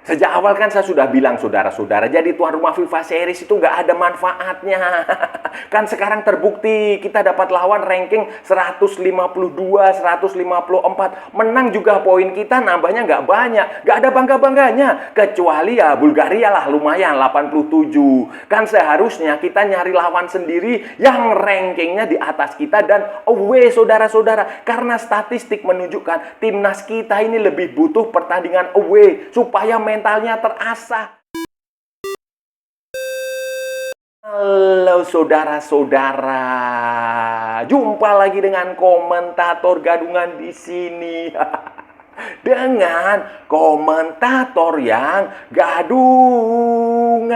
Sejak awal kan saya sudah bilang saudara-saudara, jadi tuan rumah FIFA Series itu nggak ada manfaatnya. Kan sekarang terbukti kita dapat lawan ranking 152, 154. Menang juga poin kita nambahnya nggak banyak. Nggak ada bangga-bangganya. Kecuali ya Bulgaria lah lumayan 87. Kan seharusnya kita nyari lawan sendiri yang rankingnya di atas kita dan away saudara-saudara. Karena statistik menunjukkan timnas kita ini lebih butuh pertandingan away supaya mentalnya terasah. Halo saudara-saudara, jumpa lagi dengan komentator gadungan di sini. Dengan komentator yang gadungan.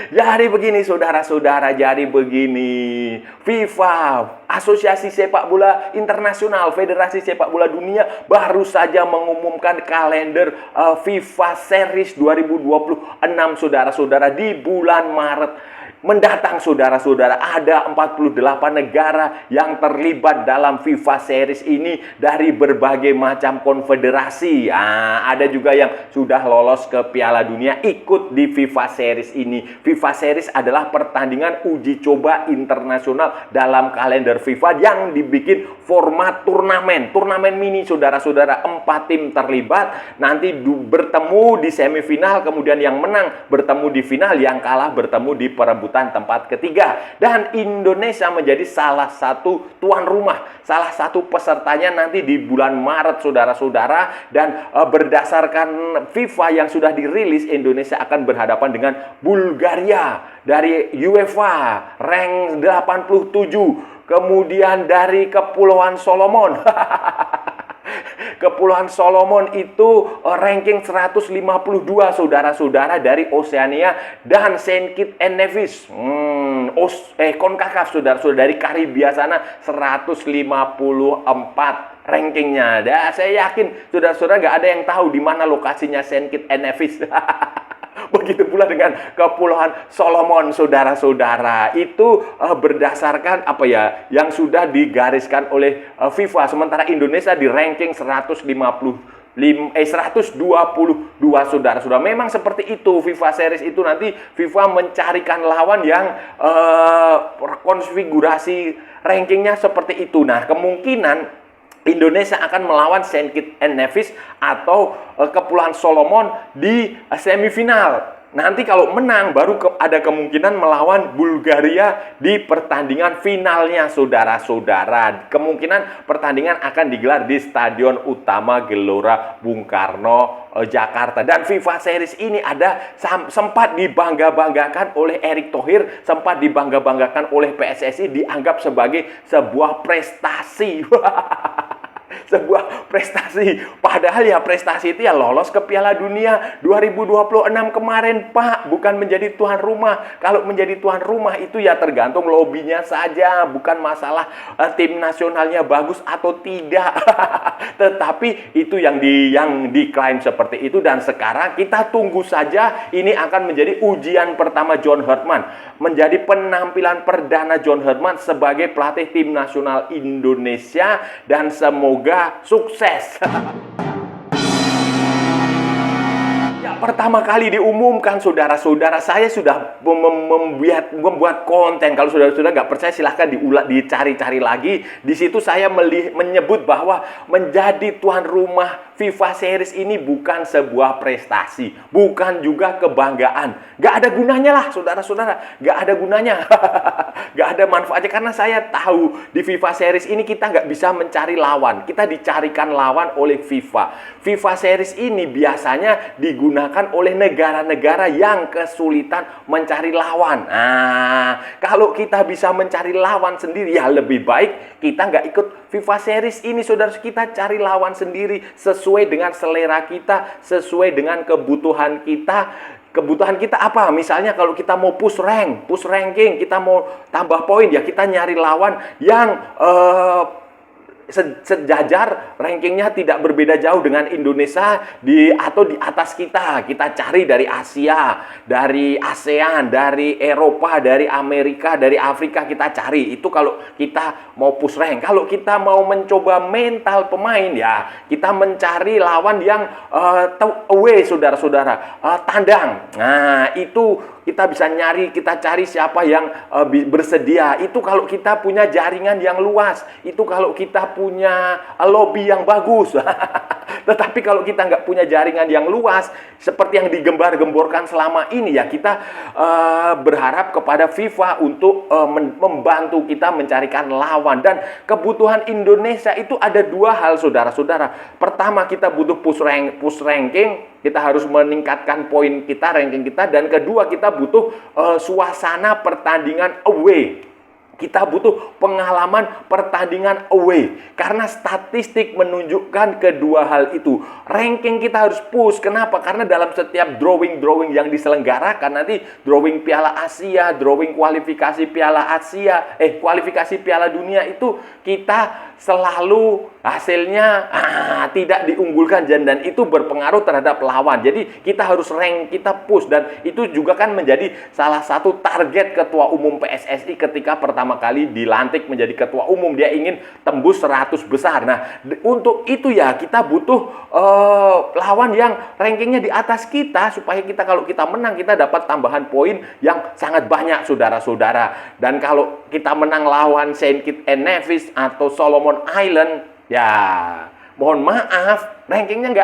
Jadi begini saudara-saudara, jadi begini. FIFA, Asosiasi Sepak Bola Internasional, Federasi Sepak Bola Dunia baru saja mengumumkan kalender FIFA Series 2026 saudara-saudara di bulan Maret mendatang saudara-saudara. Ada 48 negara yang terlibat dalam FIFA Series ini dari berbagai macam konfederasi. Ada juga yang sudah lolos ke Piala Dunia ikut di FIFA Series ini. FIFA Series adalah pertandingan uji coba internasional dalam kalender FIFA yang dibikin format turnamen mini saudara-saudara. 4 tim terlibat, nanti bertemu di semifinal, kemudian yang menang bertemu di final, yang kalah bertemu di perebutan tempat ketiga. Dan Indonesia menjadi salah satu tuan rumah, salah satu pesertanya nanti di bulan Maret saudara-saudara. Dan berdasarkan FIFA yang sudah dirilis, Indonesia akan berhadapan dengan Bulgaria dari UEFA rank 87, kemudian dari Kepulauan Solomon. Kepulauan Solomon itu ranking 152 saudara-saudara dari Oceania, dan Saint Kitts and Nevis CONCACAF saudara-saudara dari Karibia sana 154 rankingnya. Dan saya yakin saudara-saudara nggak ada yang tahu di mana lokasinya Saint Kitts and Nevis. Begitu pula dengan Kepulauan Solomon saudara-saudara. Itu berdasarkan yang sudah digariskan oleh FIFA. Sementara Indonesia di ranking 122 saudara-saudara. Memang seperti itu FIFA Series itu, nanti FIFA mencarikan lawan yang konfigurasi rankingnya seperti itu. Nah, kemungkinan Indonesia akan melawan Saint Kitts and Nevis atau Kepulauan Solomon di semifinal. Nanti kalau menang baru ada kemungkinan melawan Bulgaria di pertandingan finalnya saudara-saudara. Kemungkinan pertandingan akan digelar di Stadion Utama Gelora Bung Karno, Jakarta. Dan FIFA Series ini sempat dibangga-banggakan oleh Erick Thohir, sempat dibangga-banggakan oleh PSSI, dianggap sebagai sebuah prestasi. Sebuah prestasi. Padahal ya prestasi itu ya lolos ke Piala Dunia 2026 kemarin, Pak. Bukan menjadi tuan rumah. Kalau menjadi tuan rumah itu ya tergantung lobbynya saja. Bukan masalah tim nasionalnya bagus atau tidak. Tetapi itu yang diklaim seperti itu. Dan sekarang kita tunggu saja. Ini akan menjadi ujian pertama John Herdman. Menjadi penampilan perdana John Herdman sebagai pelatih tim nasional Indonesia. Dan semoga sukses. Pertama kali diumumkan saudara-saudara, saya sudah membuat konten. Kalau saudara-saudara nggak percaya silahkan dicari-cari lagi. Di situ saya menyebut bahwa menjadi tuan rumah FIFA Series ini bukan sebuah prestasi, bukan juga kebanggaan. Nggak ada gunanya lah saudara-saudara, nggak ada gunanya. Nggak ada manfaatnya, karena saya tahu di FIFA Series ini kita nggak bisa mencari lawan. Kita dicarikan lawan oleh FIFA. FIFA Series ini biasanya digunakan oleh negara-negara yang kesulitan mencari lawan. Nah, kalau kita bisa mencari lawan sendiri, ya lebih baik kita nggak ikut FIFA Series ini, saudara. Kita cari lawan sendiri sesuai dengan selera kita, sesuai dengan kebutuhan kita. Kebutuhan kita apa? Misalnya kalau kita mau push ranking, kita mau tambah poin, ya kita nyari lawan yang sejajar, rankingnya tidak berbeda jauh dengan Indonesia atau di atas kita. Kita cari dari Asia, dari ASEAN, dari Eropa, dari Amerika, dari Afrika, kita cari. Itu kalau kita mau push rank. Kalau kita mau mencoba mental pemain, ya kita mencari lawan yang away, saudara-saudara, tandang. Nah, itu kita bisa kita cari siapa yang bersedia. Itu kalau kita punya jaringan yang luas. Itu kalau kita punya lobby yang bagus. Tetapi kalau kita nggak punya jaringan yang luas, seperti yang digembar-gemborkan selama ini, ya kita berharap kepada FIFA untuk membantu kita mencarikan lawan. Dan kebutuhan Indonesia itu ada dua hal, saudara-saudara. Pertama, kita butuh push ranking. Kita harus meningkatkan poin kita, ranking kita. Dan kedua, kita butuh suasana pertandingan away. Kita butuh pengalaman pertandingan away. Karena statistik menunjukkan kedua hal itu. Ranking kita harus push. Kenapa? Karena dalam setiap drawing yang diselenggarakan, nanti drawing Piala Asia, drawing kualifikasi Piala Asia, kualifikasi Piala Dunia, itu kita selalu hasilnya tidak diunggulkan, dan itu berpengaruh terhadap lawan. Jadi kita harus rank, kita push, dan itu juga kan menjadi salah satu target Ketua Umum PSSI ketika pertama kali dilantik menjadi Ketua Umum. Dia ingin tembus 100 besar. Nah, untuk itu ya kita butuh lawan yang rankingnya di atas kita, supaya kita, kalau kita menang, kita dapat tambahan poin yang sangat banyak, saudara-saudara. Dan kalau kita menang lawan Saint Kitts and Nevis atau Solomon Island, ya mohon maaf, rankingnya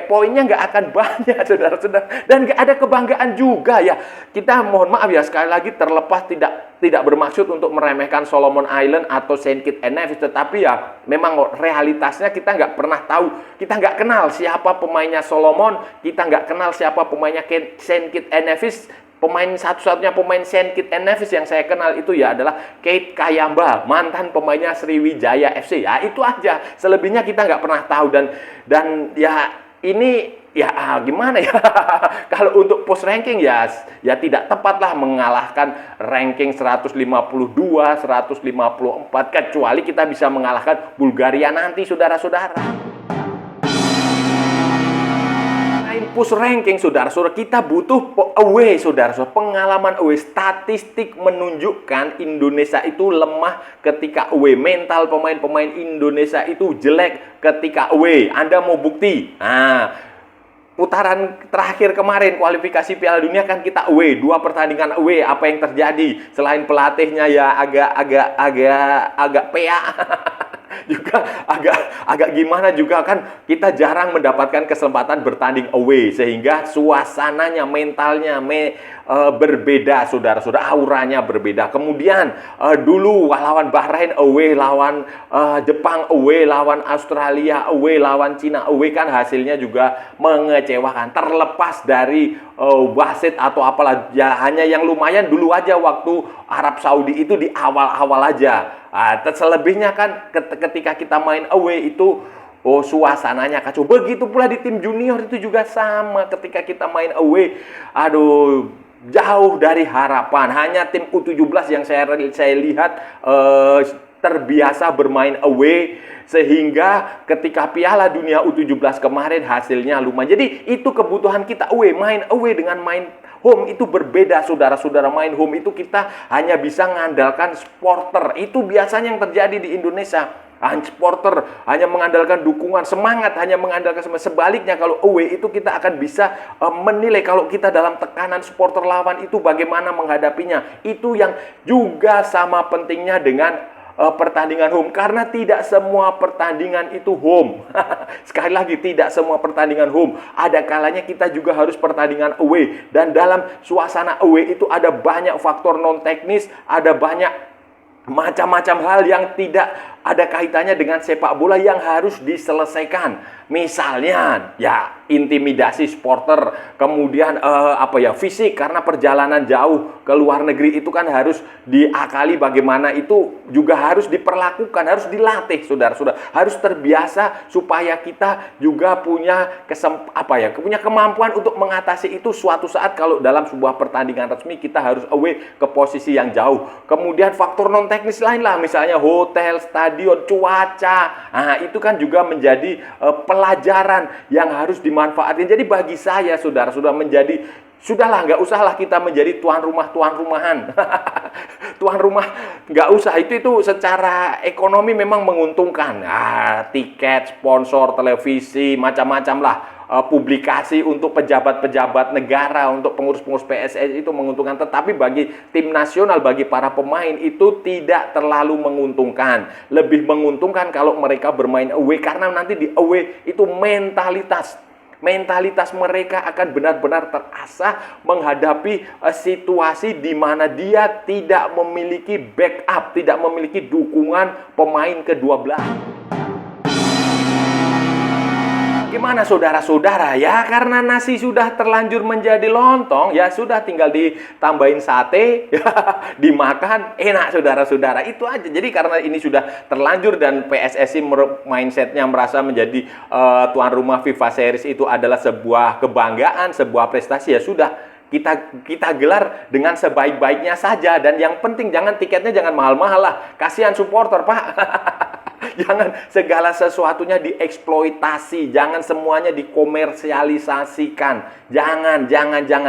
poinnya nggak akan banyak, saudara-saudara. Dan nggak ada kebanggaan juga, ya. Kita mohon maaf ya, sekali lagi, terlepas tidak bermaksud untuk meremehkan Solomon Island atau Saint Kitts and Nevis, tetapi ya memang realitasnya kita nggak pernah tahu, kita nggak kenal siapa pemainnya Solomon, kita nggak kenal siapa pemainnya Saint Kitts and Nevis. Satu-satunya pemain Saint Kitts and Nevis yang saya kenal itu ya adalah Keith Kayamba, mantan pemainnya Sriwijaya FC. Ya itu aja. Selebihnya kita nggak pernah tahu, dan ya ini ya gimana ya? Kalau untuk post ranking ya tidak tepatlah mengalahkan ranking 152, 154, kecuali kita bisa mengalahkan Bulgaria nanti, saudara-saudara. Push ranking, saudara-saudara, kita butuh away, saudara-saudara. Pengalaman away, statistik menunjukkan Indonesia itu lemah ketika away. Mental pemain-pemain Indonesia itu jelek ketika away. Anda mau bukti? Nah, putaran terakhir kemarin kualifikasi Piala Dunia kan kita away, 2 pertandingan away. Apa yang terjadi? Selain pelatihnya ya agak pea. Juga agak gimana juga kan, kita jarang mendapatkan kesempatan bertanding away, sehingga suasananya, mentalnya berbeda, saudara-saudara, auranya berbeda. Kemudian dulu lawan Bahrain away, lawan Jepang away, lawan Australia away, lawan Cina away, kan hasilnya juga mengecewakan. Terlepas dari wasit atau apalah, ya hanya yang lumayan dulu aja waktu Arab Saudi itu di awal-awal aja. Selebihnya kan ketika kita main away itu suasananya kacau. Begitu pula di tim junior itu juga sama, ketika kita main away, aduh, jauh dari harapan. Hanya tim U17 yang saya lihat terbiasa bermain away, sehingga ketika Piala Dunia U17 kemarin hasilnya lumayan. Jadi itu kebutuhan kita away. Main away dengan main home itu berbeda, saudara-saudara. Main home itu kita hanya bisa mengandalkan supporter. Itu biasanya yang terjadi di Indonesia. Supporter hanya mengandalkan dukungan, semangat hanya mengandalkan semangat. Sebaliknya kalau away itu kita akan bisa menilai kalau kita dalam tekanan supporter lawan itu bagaimana menghadapinya. Itu yang juga sama pentingnya dengan pertandingan home, karena tidak semua pertandingan itu home. Sekali lagi, tidak semua pertandingan home. Ada kalanya kita juga harus pertandingan away, dan dalam suasana away itu ada banyak faktor non teknis, ada banyak macam-macam hal yang tidak ada kaitannya dengan sepak bola yang harus diselesaikan. Misalnya ya intimidasi supporter, kemudian fisik, karena perjalanan jauh ke luar negeri itu kan harus diakali, bagaimana itu juga harus diperlakukan, harus dilatih, saudara-saudara. Harus terbiasa supaya kita juga punya punya kemampuan untuk mengatasi itu suatu saat kalau dalam sebuah pertandingan resmi kita harus away ke posisi yang jauh. Kemudian faktor non teknis lain lah, misalnya hotel, stadion, stadion, cuaca. Nah, itu kan juga menjadi pelajaran yang harus dimanfaatkan. Jadi bagi saya, saudara-saudara, menjadi sudahlah, nggak usahlah kita menjadi tuan rumahan. Tuan rumah nggak usah, itu secara ekonomi memang menguntungkan. Tiket, sponsor, televisi, macam-macam lah. Publikasi untuk pejabat-pejabat negara, untuk pengurus-pengurus PSSI itu menguntungkan. Tetapi bagi tim nasional, bagi para pemain itu tidak terlalu menguntungkan. Lebih menguntungkan kalau mereka bermain away, karena nanti di away itu mentalitas mereka akan benar-benar terasah menghadapi situasi di mana dia tidak memiliki backup, tidak memiliki dukungan pemain kedua belah. Gimana saudara-saudara? Ya karena nasi sudah terlanjur menjadi lontong, ya sudah tinggal ditambahin sate, dimakan, enak saudara-saudara. Itu aja. Jadi karena ini sudah terlanjur dan PSSI mindsetnya merasa menjadi tuan rumah FIFA Series itu adalah sebuah kebanggaan, sebuah prestasi, ya sudah. Kita gelar dengan sebaik-baiknya saja. Dan yang penting tiketnya jangan mahal-mahal lah. Kasihan supporter, Pak. Jangan segala sesuatunya dieksploitasi, jangan semuanya dikomersialisasikan. Jangan.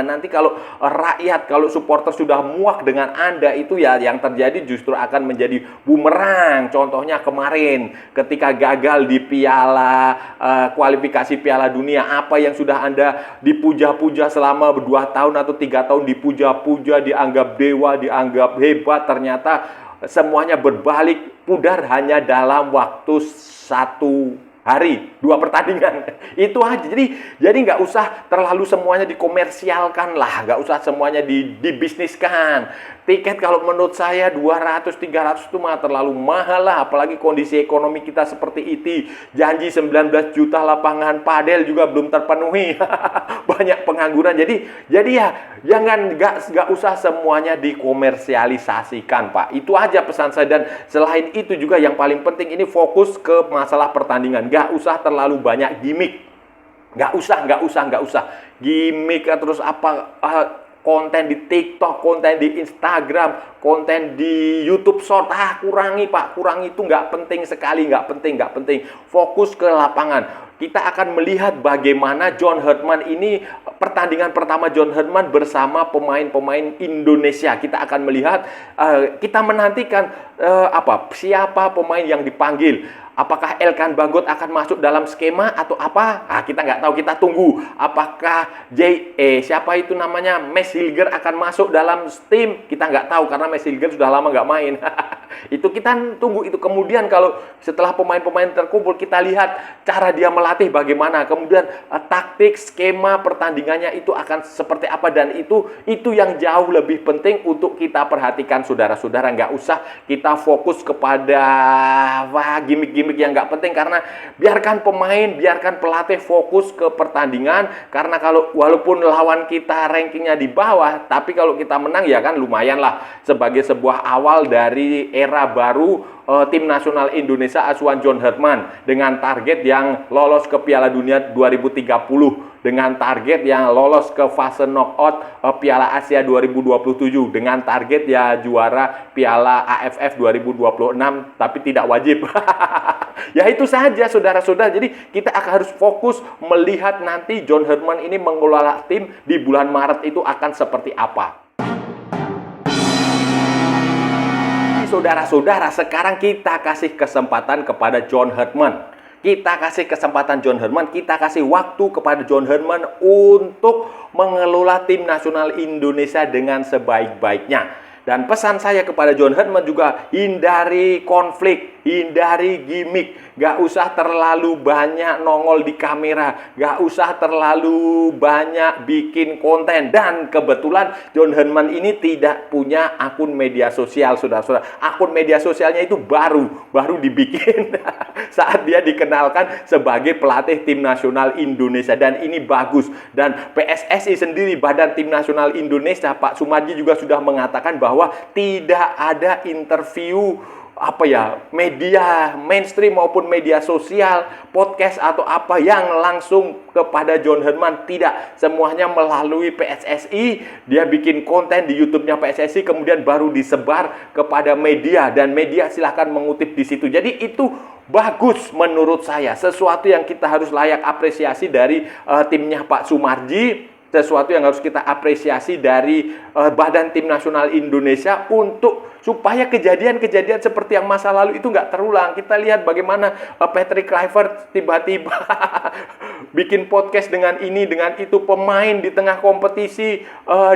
Nanti kalau rakyat, kalau supporter sudah muak dengan Anda, itu ya yang terjadi justru akan menjadi bumerang. Contohnya kemarin ketika gagal di kualifikasi Piala Dunia, apa yang sudah Anda dipuja-puja selama 2 tahun atau 3 tahun, dipuja-puja, dianggap dewa, dianggap hebat, ternyata semuanya berbalik pudar hanya dalam waktu 1 hari, 2 pertandingan. Itu aja. Jadi nggak usah terlalu semuanya dikomersialkan lah, nggak usah semuanya dibisniskan. Tiket kalau menurut saya 200-300 itu mah terlalu mahal lah, apalagi kondisi ekonomi kita seperti itu. Janji 19 juta lapangan padel juga belum terpenuhi. Banyak pengangguran. Jadi ya nggak usah semuanya dikomersialisasikan, Pak. Itu aja pesan saya. Dan selain itu juga yang paling penting ini fokus ke masalah pertandingan. Nggak usah terlalu banyak gimmick. Nggak usah. Gimmick terus konten di TikTok, konten di Instagram, konten di YouTube Short. Kurangi, Pak. Kurangi, itu nggak penting sekali. Nggak penting. Fokus ke lapangan. Kita akan melihat bagaimana John Herdman ini, pertandingan pertama John Herdman bersama pemain-pemain Indonesia. Kita akan melihat, kita menantikan siapa pemain yang dipanggil. Apakah Elkan Bagot akan masuk dalam skema atau apa? Kita nggak tahu, kita tunggu. Apakah siapa itu namanya, Max Hilger akan masuk dalam tim? Kita nggak tahu karena Max Hilger sudah lama nggak main. Itu kita tunggu itu. Kemudian kalau setelah pemain-pemain terkumpul, kita lihat cara dia melatih bagaimana. Kemudian taktik, skema pertandingannya itu akan seperti apa. Dan itu yang jauh lebih penting untuk kita perhatikan, saudara-saudara. Nggak usah kita fokus kepada gimmick-gimmick yang nggak penting, karena biarkan pemain, biarkan pelatih fokus ke pertandingan. Karena walaupun lawan kita rankingnya di bawah, tapi kalau kita menang ya kan lumayan lah, sebagai sebuah awal dari era baru tim nasional Indonesia asuhan John Herdman, dengan target yang lolos ke Piala Dunia 2030, dengan target yang lolos ke fase knockout Piala Asia 2027, dengan target ya juara Piala AFF 2026, tapi tidak wajib. Ya itu saja, saudara-saudara. Jadi kita akan harus fokus melihat nanti John Herdman ini mengelola tim di bulan Maret itu akan seperti apa. Saudara-saudara, sekarang kita kasih kesempatan kepada John Herdman. Kita kasih kesempatan John Herdman, kita kasih waktu kepada John Herdman untuk mengelola tim nasional Indonesia dengan sebaik-baiknya. Dan pesan saya kepada John Herdman juga, hindari konflik, hindari gimmick. Gak usah terlalu banyak nongol di kamera, gak usah terlalu banyak bikin konten. Dan kebetulan John Herdman ini tidak punya akun media sosial, saudara-saudara. Akun media sosialnya itu baru dibikin saat dia dikenalkan sebagai pelatih tim nasional Indonesia. Dan ini bagus. Dan PSSI sendiri, Badan Tim Nasional Indonesia, Pak Sumarji juga sudah mengatakan bahwa tidak ada interview media mainstream maupun media sosial, podcast atau apa yang langsung kepada John Herman. Tidak, semuanya melalui PSSI. Dia bikin konten di YouTube-nya PSSI, kemudian baru disebar kepada media, dan media silahkan mengutip di situ. Jadi itu bagus menurut saya, sesuatu yang kita harus layak apresiasi dari timnya Pak Sumarji. Sesuatu yang harus kita apresiasi dari Badan Tim Nasional Indonesia supaya kejadian-kejadian seperti yang masa lalu itu nggak terulang. Kita lihat bagaimana Patrick Kluivert tiba-tiba bikin podcast dengan ini, dengan itu, pemain di tengah kompetisi,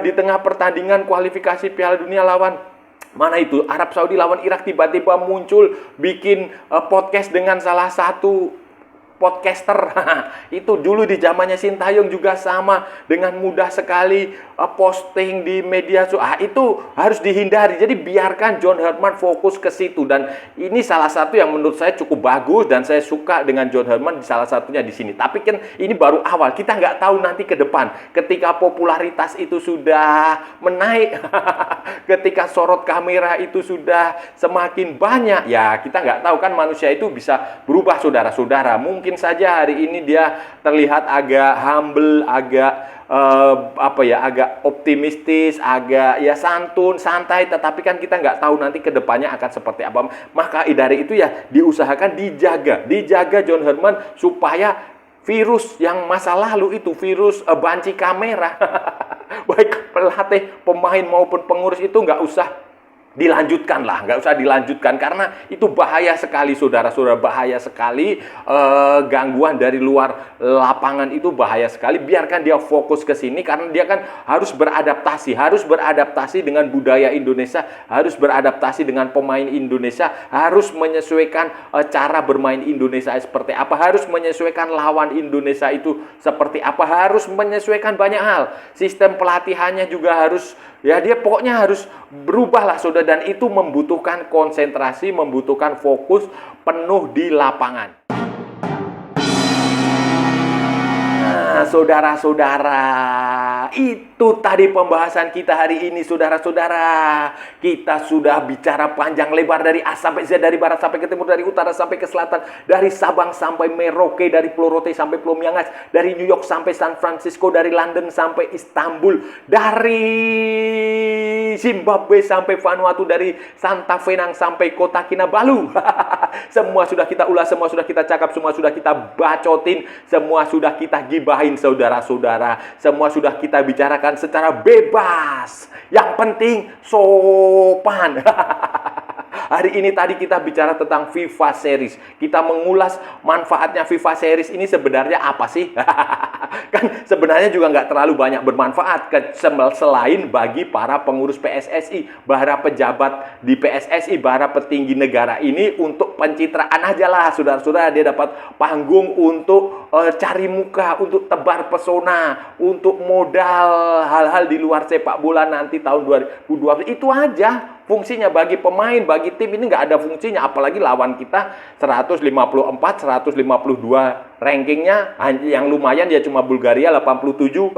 di tengah pertandingan kualifikasi Piala Dunia lawan mana itu, Arab Saudi lawan Irak, tiba-tiba muncul bikin podcast dengan salah satu podcaster. Itu dulu di zamannya Sintayong juga sama, dengan mudah sekali posting di media sosial. Itu harus dihindari. Jadi biarkan John Herman fokus ke situ, dan ini salah satu yang menurut saya cukup bagus dan saya suka dengan John Herman, salah satunya di sini. Tapi kan ini baru awal, kita nggak tahu nanti ke depan ketika popularitas itu sudah menaik, ketika sorot kamera itu sudah semakin banyak, ya kita nggak tahu kan, manusia itu bisa berubah, saudara-saudara. Mungkin saja hari ini dia terlihat agak humble, agak agak optimistis, agak santun, santai, tetapi kan kita nggak tahu nanti ke depannya akan seperti apa. Maka dari itu diusahakan dijaga John Herman supaya virus yang masa lalu itu, virus banci kamera, baik pelatih, pemain maupun pengurus itu nggak usah dilanjutkan, karena itu bahaya sekali, saudara-saudara, bahaya sekali. Gangguan dari luar lapangan itu bahaya sekali. Biarkan dia fokus ke sini, karena dia kan harus beradaptasi dengan budaya Indonesia, harus beradaptasi dengan pemain Indonesia, harus menyesuaikan cara bermain Indonesia seperti apa, harus menyesuaikan lawan Indonesia itu seperti apa, harus menyesuaikan banyak hal. Sistem pelatihannya juga harus, dia pokoknya harus berubahlah, saudara, dan itu membutuhkan konsentrasi, membutuhkan fokus penuh di lapangan. Nah, saudara-saudara, itu tadi pembahasan kita hari ini, saudara-saudara. Kita sudah bicara panjang lebar dari A sampai Z, dari barat sampai ke timur, dari utara sampai ke selatan, dari Sabang sampai Merauke, dari Pulau Rote sampai Pulau Miangas, dari New York sampai San Francisco, dari London sampai Istanbul, dari Zimbabwe sampai Vanuatu, dari Santa Fenang sampai Kota Kinabalu. Semua sudah kita ulas, semua sudah kita cakap, semua sudah kita bacotin, semua sudah kita gibahin, saudara-saudara. Semua sudah kita bicarakan secara bebas. Yang penting sopan. Hari ini tadi kita bicara tentang FIFA Series. Kita mengulas manfaatnya FIFA Series ini sebenarnya apa sih? Kan sebenarnya juga nggak terlalu banyak bermanfaat, selain bagi para pengurus PSSI, para pejabat di PSSI, para petinggi negara ini, untuk pencitraan aja lah, saudara-saudara. Dia dapat panggung untuk cari muka, untuk tebar pesona, untuk modal hal-hal di luar sepak bola nanti tahun 2020. Itu aja fungsinya. Bagi pemain, bagi tim ini nggak ada fungsinya. Apalagi lawan kita 154, 152 rankingnya, yang lumayan ya cuma Bulgaria 87.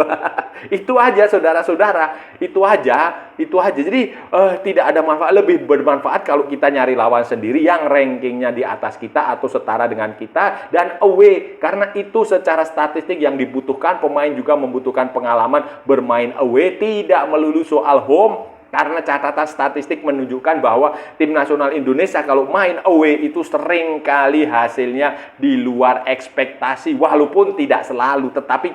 Itu aja, saudara-saudara. Itu aja. Jadi tidak ada manfaat. Lebih bermanfaat kalau kita nyari lawan sendiri yang rankingnya di atas kita atau setara dengan kita, dan away. Karena itu secara statistik yang dibutuhkan, pemain juga membutuhkan pengalaman bermain away, tidak melulu soal home. Karena catatan statistik menunjukkan bahwa tim nasional Indonesia kalau main away itu sering kali hasilnya di luar ekspektasi. Walaupun tidak selalu, tetapi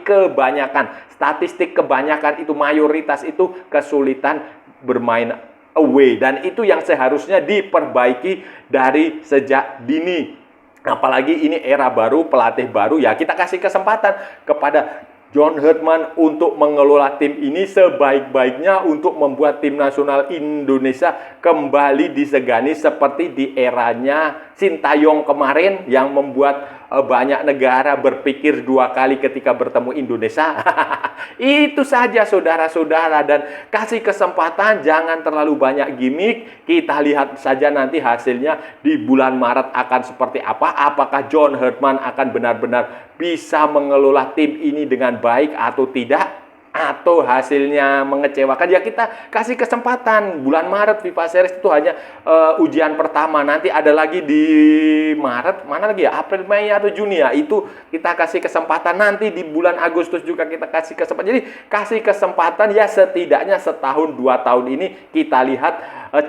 statistik kebanyakan itu, mayoritas itu kesulitan bermain away. Dan itu yang seharusnya diperbaiki dari sejak dini. Apalagi ini era baru, pelatih baru, ya kita kasih kesempatan kepada John Herman untuk mengelola tim ini sebaik-baiknya, untuk membuat tim nasional Indonesia kembali disegani seperti di eranya Sintayong kemarin, yang membuat banyak negara berpikir dua kali ketika bertemu Indonesia. Itu saja, saudara-saudara, dan kasih kesempatan, jangan terlalu banyak gimmick. Kita lihat saja nanti hasilnya di bulan Maret akan seperti apa. Apakah John Herman akan benar-benar bisa mengelola tim ini dengan baik atau tidak? atau hasilnya mengecewakan, ya kita kasih kesempatan. Bulan Maret FIFA Series itu hanya ujian pertama, nanti ada lagi di Maret, mana lagi ya, April, Mei atau Juni ya, itu kita kasih kesempatan. Nanti di bulan Agustus juga kita kasih kesempatan. Jadi kasih kesempatan ya, setidaknya setahun 2 tahun ini kita lihat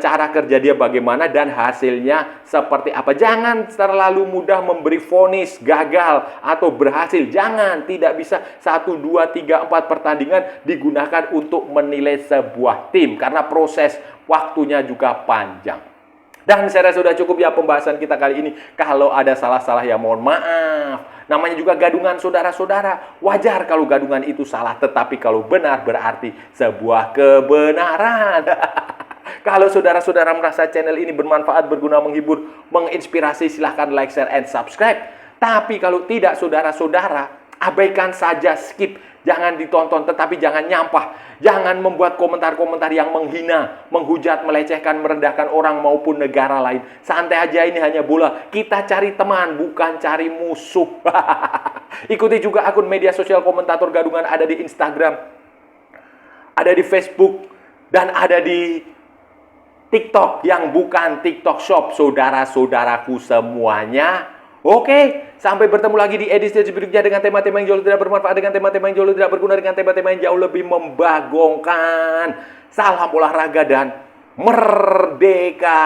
cara kerja dia bagaimana dan hasilnya seperti apa. Jangan terlalu mudah memberi vonis gagal atau berhasil. Jangan, tidak bisa 1, 2, 3, 4 pertandingan digunakan untuk menilai sebuah tim, karena proses waktunya juga panjang. Dan saya rasa sudah cukup ya pembahasan kita kali ini. Kalau ada salah-salah ya mohon maaf. Namanya juga gadungan saudara-saudara. Wajar kalau gadungan itu salah, tetapi kalau benar berarti sebuah kebenaran. Kalau saudara-saudara merasa channel ini bermanfaat, berguna, menghibur, menginspirasi, silahkan like, share, and subscribe. Tapi kalau tidak saudara-saudara, abaikan saja, skip. Jangan ditonton, tetapi jangan nyampah. Jangan membuat komentar-komentar yang menghina, menghujat, melecehkan, merendahkan orang maupun negara lain. Santai aja, ini hanya bola. Kita cari teman, bukan cari musuh. Ikuti juga akun media sosial komentator gadungan, ada di Instagram, ada di Facebook, dan ada di TikTok yang bukan TikTok Shop, saudara-saudaraku semuanya. Oke, sampai bertemu lagi di edisi berikutnya dengan tema-tema yang jauh tidak bermanfaat, dengan tema-tema yang jauh tidak berguna, dengan tema-tema yang jauh lebih membagongkan. Salam olahraga dan merdeka!